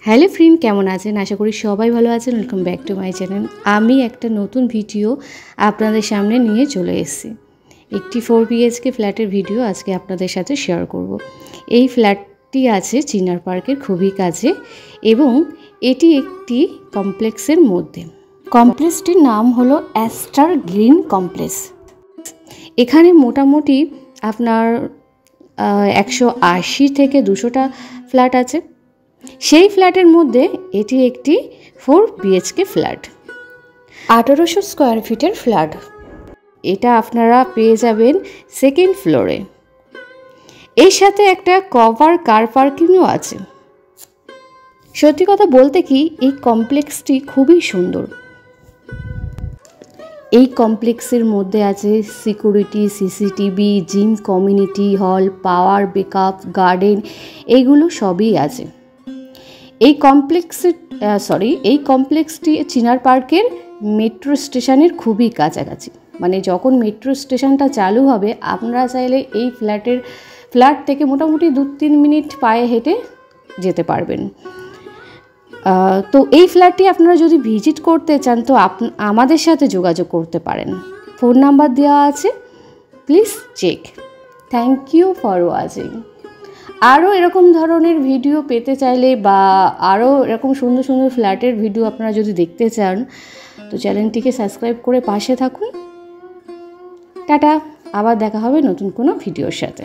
Hello friend, কেমন আছেন? আশা করি সবাই ভালো আছেন। Welcome back to my channel. আমি একটা নতুন ভিডিও আপনাদের সামনে নিয়ে চলে এসেছি। একটি 4 BHK ফ্ল্যাটের ভিডিও আজকে আপনাদের সাথে শেয়ার করব। এই ফ্ল্যাটটি আছে চিনার পার্কের খুবই কাছে এবং এটি একটি কমপ্লেক্সের মধ্যে। কমপ্লেক্সটির নাম হলো অ্যাস্টার গ্রিন কমপ্লেক্স। এখানে মোটামুটি আপনার 180 থেকে 200টা ফ্ল্যাট আছে। সেই ফ্ল্যাটের মধ্যে এটি একটি 4 BHK ফ্ল্যাট, 1800 স্কোয়ার ফিটের ফ্ল্যাট। এটা আপনারা পেয়ে যাবেন সেকেন্ড ফ্লোরে। এর সাথে একটা কভার কার পার্কিংও আছে। সত্যি কথা বলতে কি, এই কমপ্লেক্সটি খুবই সুন্দর। এই কমপ্লেক্সের মধ্যে আছে security, CCTV, gym, community hall, power backup, garden, এগুলো সবই আছে। এই কমপ্লেক্সটি চিনার পার্কের মেট্রো স্টেশনের খুবই কাছাকাছি। মানে যখন মেট্রো স্টেশনটা চালু হবে, আপনারা চাইলে এই ফ্ল্যাট থেকে মোটামুটি 2-3 মিনিট পায়ে হেঁটে যেতে পারবেন। তো এই ফ্ল্যাটটি আপনারা যদি ভিজিট করতে চান তো আমাদের সাথে যোগাযোগ করতে পারেন। ফোন নাম্বার দেওয়া আছে, please check. Thank you for watching. আরও এরকম ধরনের ভিডিও পেতে চাইলে বা আরও এরকম সুন্দর সুন্দর ফ্ল্যাটের ভিডিও আপনারা যদি দেখতে চান তো চ্যানেলটিকে সাবস্ক্রাইব করে পাশে থাকুন। টাটা, আবার দেখা হবে নতুন কোনো ভিডিওর সাথে।